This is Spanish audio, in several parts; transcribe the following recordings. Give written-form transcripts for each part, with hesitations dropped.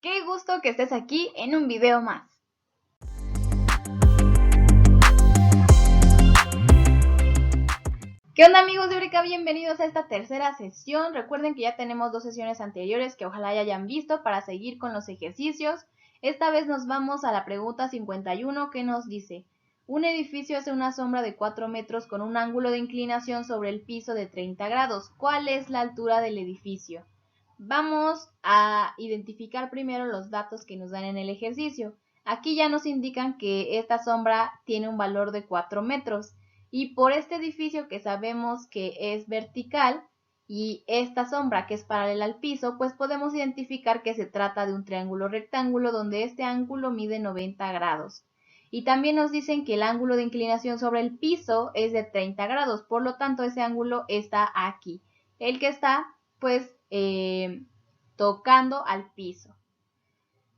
Qué gusto que estés aquí en un video más. ¿Qué onda amigos de Eureka? Bienvenidos a esta tercera sesión. Recuerden que ya tenemos 2 sesiones anteriores que ojalá ya hayan visto para seguir con los ejercicios. Esta vez nos vamos a la pregunta 51 que nos dice: un edificio hace una sombra de 4 metros con un ángulo de inclinación sobre el piso de 30 grados. ¿Cuál es la altura del edificio? Vamos a identificar primero los datos que nos dan en el ejercicio. Aquí ya nos indican que esta sombra tiene un valor de 4 metros y por este edificio que sabemos que es vertical y esta sombra que es paralela al piso, pues podemos identificar que se trata de un triángulo rectángulo donde este ángulo mide 90 grados. Y también nos dicen que el ángulo de inclinación sobre el piso es de 30 grados, por lo tanto ese ángulo está aquí. El que está pues tocando al piso.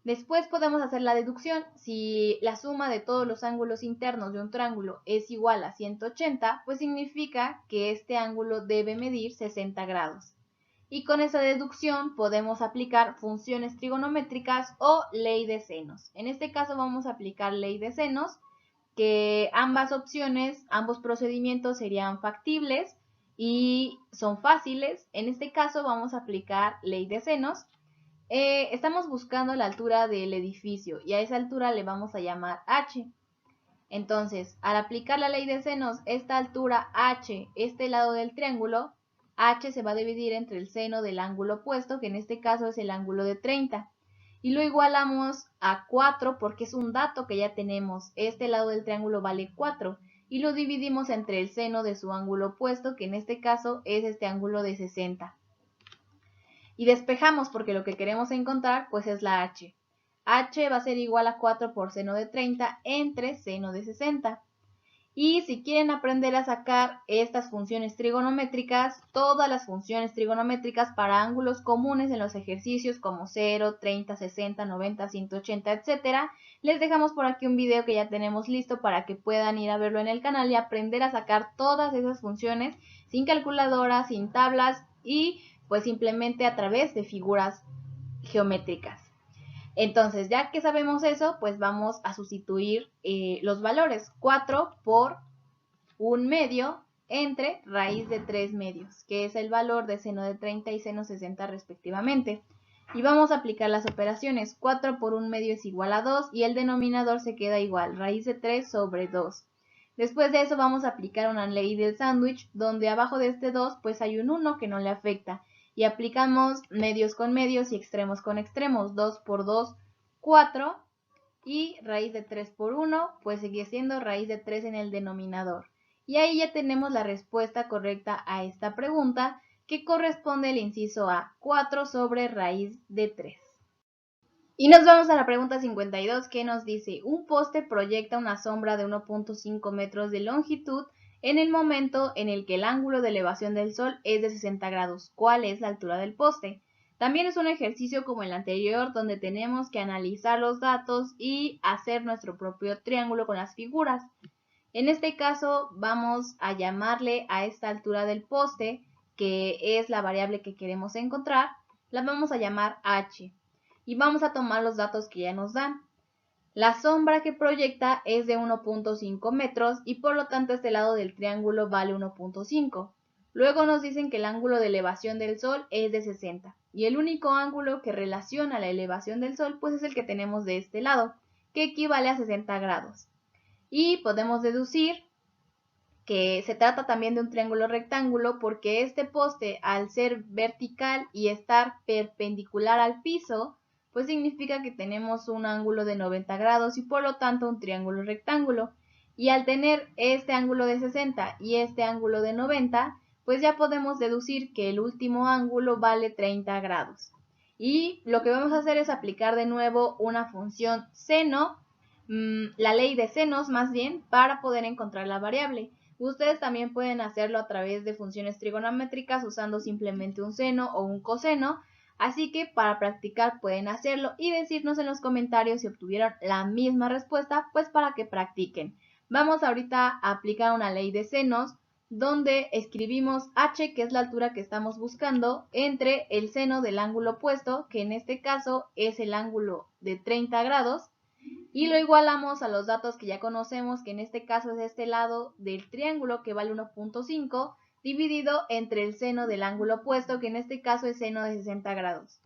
Después podemos hacer la deducción. Si la suma de todos los ángulos internos de un triángulo es igual a 180, pues significa que este ángulo debe medir 60 grados. Y con esa deducción podemos aplicar funciones trigonométricas o ley de senos. En este caso vamos a aplicar ley de senos, que ambas opciones, ambos procedimientos serían factibles y son fáciles. En este caso vamos a aplicar ley de senos. Estamos buscando la altura del edificio y a esa altura le vamos a llamar h. Entonces, al aplicar la ley de senos, esta altura h, este lado del triángulo, h se va a dividir entre el seno del ángulo opuesto, que en este caso es el ángulo de 30. Y lo igualamos a 4 porque es un dato que ya tenemos. Este lado del triángulo vale 4 y lo dividimos entre el seno de su ángulo opuesto, que en este caso es este ángulo de 60. Y despejamos porque lo que queremos encontrar pues es la h. H va a ser igual a 4 por seno de 30 entre seno de 60. Y si quieren aprender a sacar estas funciones trigonométricas, todas las funciones trigonométricas para ángulos comunes en los ejercicios como 0, 30, 60, 90, 180, etc., les dejamos por aquí un video que ya tenemos listo para que puedan ir a verlo en el canal y aprender a sacar todas esas funciones sin calculadora, sin tablas y pues simplemente a través de figuras geométricas. Entonces, ya que sabemos eso, pues vamos a sustituir los valores. 4 por 1 medio entre raíz de 3 medios, que es el valor de seno de 30 y seno 60 respectivamente. Y vamos a aplicar las operaciones. 4 por 1 medio es igual a 2 y el denominador se queda igual, raíz de 3 sobre 2. Después de eso vamos a aplicar una ley del sándwich, donde abajo de este 2 pues hay un 1 que no le afecta. Y aplicamos medios con medios y extremos con extremos. 2 por 2, 4. Y raíz de 3 por 1, pues sigue siendo raíz de 3 en el denominador. Y ahí ya tenemos la respuesta correcta a esta pregunta, que corresponde al inciso A, 4 sobre raíz de 3. Y nos vamos a la pregunta 52, que nos dice: un poste proyecta una sombra de 1.5 metros de longitud en el momento en el que el ángulo de elevación del Sol es de 60 grados. ¿Cuál es la altura del poste? También es un ejercicio como el anterior, donde tenemos que analizar los datos y hacer nuestro propio triángulo con las figuras. En este caso vamos a llamarle a esta altura del poste, que es la variable que queremos encontrar, la vamos a llamar h. Y vamos a tomar los datos que ya nos dan. La sombra que proyecta es de 1.5 metros y por lo tanto este lado del triángulo vale 1.5. Luego nos dicen que el ángulo de elevación del Sol es de 60 y el único ángulo que relaciona la elevación del Sol pues es el que tenemos de este lado, que equivale a 60 grados. Y podemos deducir que se trata también de un triángulo rectángulo porque este poste, al ser vertical y estar perpendicular al piso, pues significa que tenemos un ángulo de 90 grados y por lo tanto un triángulo rectángulo. Y al tener este ángulo de 60 y este ángulo de 90, pues ya podemos deducir que el último ángulo vale 30 grados. Y lo que vamos a hacer es aplicar de nuevo una función seno, la ley de senos más bien, para poder encontrar la variable. Ustedes también pueden hacerlo a través de funciones trigonométricas usando simplemente un seno o un coseno, así que para practicar pueden hacerlo y decirnos en los comentarios si obtuvieron la misma respuesta, pues para que practiquen. Vamos ahorita a aplicar una ley de senos donde escribimos h, que es la altura que estamos buscando, entre el seno del ángulo opuesto, que en este caso es el ángulo de 30 grados, y lo igualamos a los datos que ya conocemos, que en este caso es este lado del triángulo, que vale 1.5, dividido entre el seno del ángulo opuesto, que en este caso es seno de 60 grados.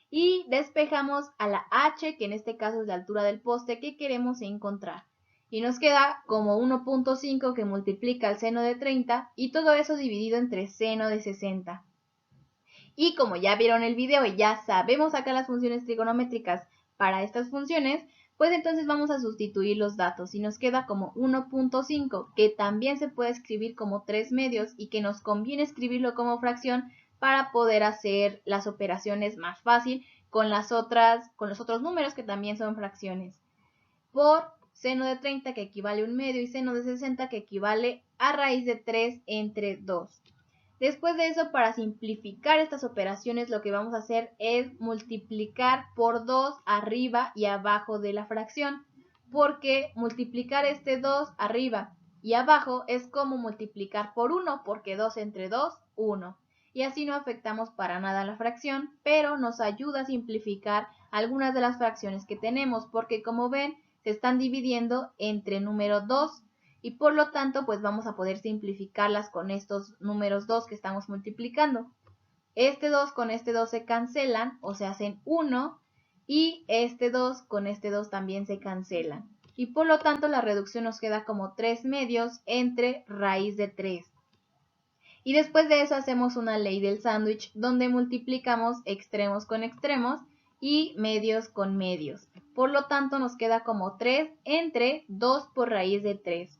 Y despejamos a la h, que en este caso es la altura del poste que queremos encontrar. Y nos queda como 1.5 que multiplica el seno de 30 y todo eso dividido entre seno de 60. Y como ya vieron el video y ya sabemos sacar las funciones trigonométricas para estas funciones, pues entonces vamos a sustituir los datos y nos queda como 1.5, que también se puede escribir como 3 medios y que nos conviene escribirlo como fracción para poder hacer las operaciones más fácil con los otros números que también son fracciones. Por seno de 30, que equivale a 1 medio, y seno de 60, que equivale a raíz de 3 entre 2. Después de eso, para simplificar estas operaciones, lo que vamos a hacer es multiplicar por 2 arriba y abajo de la fracción, porque multiplicar este 2 arriba y abajo es como multiplicar por 1, porque 2 entre 2, 1. Y así no afectamos para nada la fracción, pero nos ayuda a simplificar algunas de las fracciones que tenemos, porque como ven, se están dividiendo entre número 2, y por lo tanto pues vamos a poder simplificarlas con estos números 2 que estamos multiplicando. Este 2 con este 2 se cancelan o se hacen 1, y este 2 con este 2 también se cancelan. Y por lo tanto la reducción nos queda como 3 medios entre raíz de 3. Y después de eso hacemos una ley del sándwich donde multiplicamos extremos con extremos y medios con medios. Por lo tanto nos queda como 3 entre 2 por raíz de 3.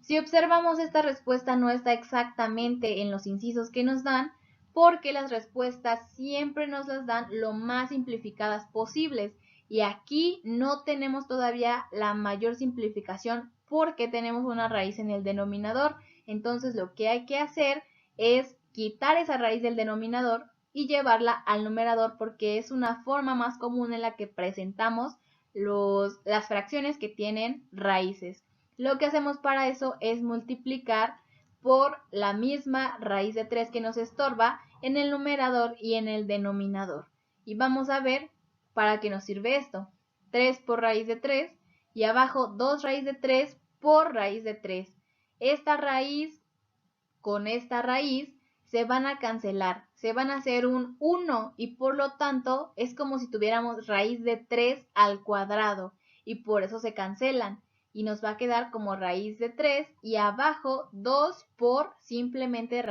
Si observamos, esta respuesta no está exactamente en los incisos que nos dan, porque las respuestas siempre nos las dan lo más simplificadas posibles. Y aquí no tenemos todavía la mayor simplificación porque tenemos una raíz en el denominador. Entonces lo que hay que hacer es quitar esa raíz del denominador y llevarla al numerador, porque es una forma más común en la que presentamos las fracciones que tienen raíces. Lo que hacemos para eso es multiplicar por la misma raíz de 3 que nos estorba en el numerador y en el denominador. Y vamos a ver para qué nos sirve esto. 3 por raíz de 3 y abajo 2 raíz de 3 por raíz de 3. Esta raíz con esta raíz se van a cancelar, se van a hacer un 1 y por lo tanto es como si tuviéramos raíz de 3 al cuadrado y por eso se cancelan. Y nos va a quedar como raíz de 3 y abajo 2 por simplemente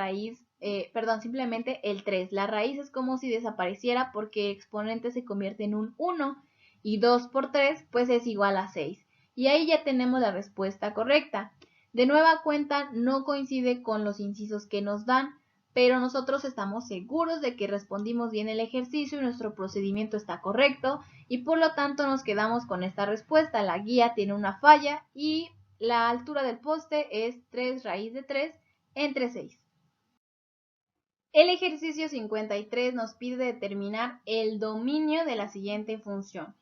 simplemente el 3. La raíz es como si desapareciera porque el exponente se convierte en un 1 y 2 por 3 pues es igual a 6. Y ahí ya tenemos la respuesta correcta. De nueva cuenta no coincide con los incisos que nos dan, pero nosotros estamos seguros de que respondimos bien el ejercicio y nuestro procedimiento está correcto y por lo tanto nos quedamos con esta respuesta. La guía tiene una falla y la altura del poste es 3 raíz de 3 entre 6. El ejercicio 53 nos pide determinar el dominio de la siguiente función.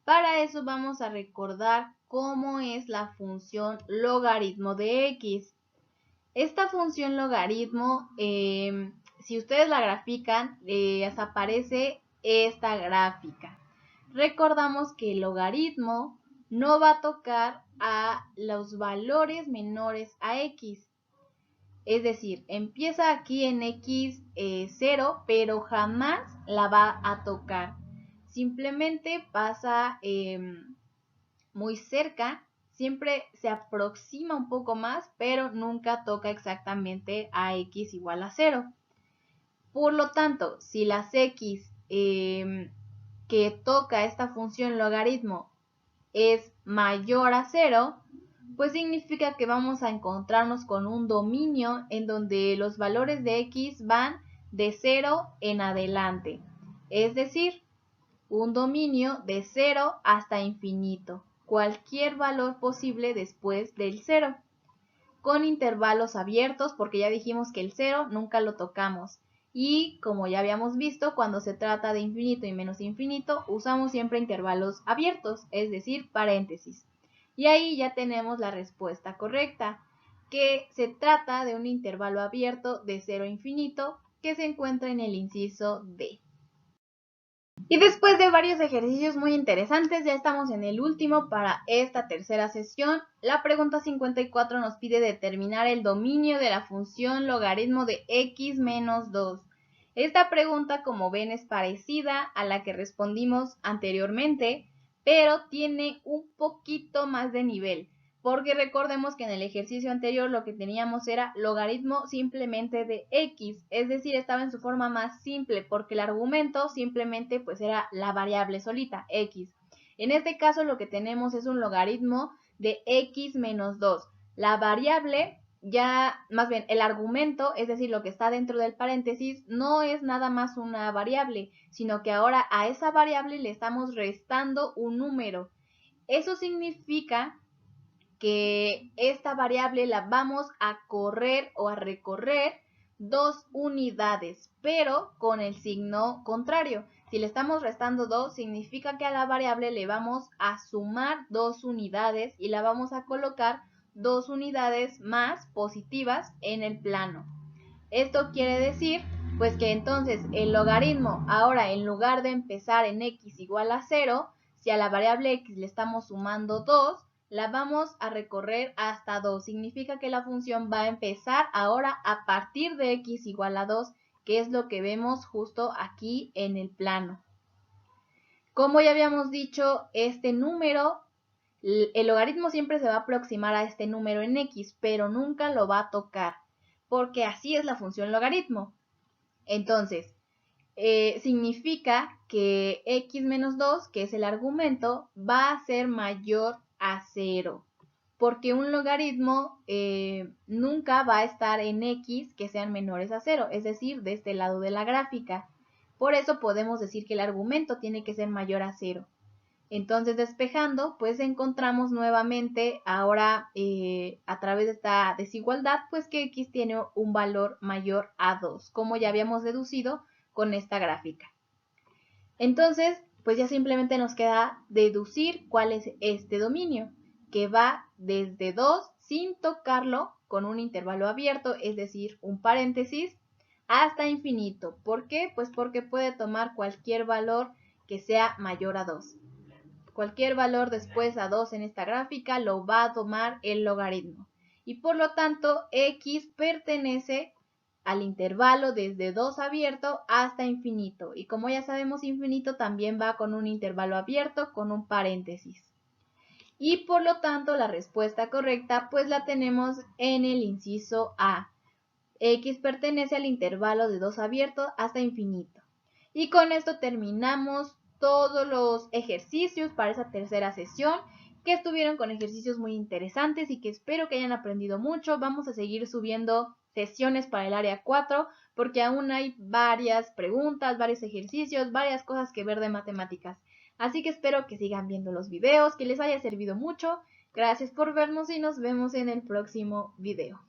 Para eso vamos a recordar cómo es la función logaritmo de x. Esta función logaritmo, si ustedes la grafican, les aparece esta gráfica. Recordamos que el logaritmo no va a tocar a los valores menores a x. Es decir, empieza aquí en x 0, pero jamás la va a tocar. Simplemente pasa muy cerca, siempre se aproxima un poco más, pero nunca toca exactamente a x igual a 0. Por lo tanto, si las x que toca esta función logaritmo es mayor a 0, pues significa que vamos a encontrarnos con un dominio en donde los valores de x van de 0 en adelante. Es decir, un dominio de 0 hasta infinito, cualquier valor posible después del 0, con intervalos abiertos, porque ya dijimos que el 0 nunca lo tocamos. Y como ya habíamos visto, cuando se trata de infinito y menos infinito, usamos siempre intervalos abiertos, es decir, paréntesis. Y ahí ya tenemos la respuesta correcta. que se trata de un intervalo abierto de 0 a infinito que se encuentra en el inciso D. Y después de varios ejercicios muy interesantes, ya estamos en el último para esta tercera sesión. La pregunta 54 nos pide determinar el dominio de la función logaritmo de x menos 2. Esta pregunta, como ven, es parecida a la que respondimos anteriormente, pero tiene un poquito más de nivel, porque recordemos que en el ejercicio anterior lo que teníamos era logaritmo simplemente de x, es decir, estaba en su forma más simple, porque el argumento simplemente pues era la variable solita, x. En este caso lo que tenemos es un logaritmo de x menos 2. La variable ya, más bien, el argumento, es decir, lo que está dentro del paréntesis, no es nada más una variable, sino que ahora a esa variable le estamos restando un número. Eso significa que esta variable la vamos a correr o a recorrer 2 unidades, pero con el signo contrario. Si le estamos restando 2, significa que a la variable le vamos a sumar 2 unidades y la vamos a colocar 2 unidades más positivas en el plano. Esto quiere decir, pues que entonces el logaritmo, ahora en lugar de empezar en x igual a 0, si a la variable x le estamos sumando 2, la vamos a recorrer hasta 2. Significa que la función va a empezar ahora a partir de x igual a 2, que es lo que vemos justo aquí en el plano. Como ya habíamos dicho, este número, el logaritmo siempre se va a aproximar a este número en x, pero nunca lo va a tocar, porque así es la función logaritmo. Entonces, significa que x menos 2, que es el argumento, va a ser mayor a 0, porque un logaritmo nunca va a estar en x que sean menores a 0, es decir, de este lado de la gráfica. Por eso podemos decir que el argumento tiene que ser mayor a 0. Entonces, despejando, pues encontramos nuevamente ahora a través de esta desigualdad, pues que x tiene un valor mayor a 2, como ya habíamos deducido con esta gráfica. Entonces, pues ya simplemente nos queda deducir cuál es este dominio, que va desde 2 sin tocarlo con un intervalo abierto, es decir, un paréntesis, hasta infinito. ¿Por qué? Pues porque puede tomar cualquier valor que sea mayor a 2. Cualquier valor después a 2 en esta gráfica lo va a tomar el logaritmo. Y por lo tanto, x pertenece al intervalo desde 2 abierto hasta infinito. Y como ya sabemos, infinito también va con un intervalo abierto con un paréntesis. Y por lo tanto, la respuesta correcta pues la tenemos en el inciso A. X pertenece al intervalo de 2 abierto hasta infinito. Y con esto terminamos todos los ejercicios para esa tercera sesión, que estuvieron con ejercicios muy interesantes y que espero que hayan aprendido mucho. Vamos a seguir subiendo sesiones para el área 4 porque aún hay varias preguntas, varios ejercicios, varias cosas que ver de matemáticas. Así que espero que sigan viendo los videos, que les haya servido mucho. Gracias por vernos y nos vemos en el próximo video.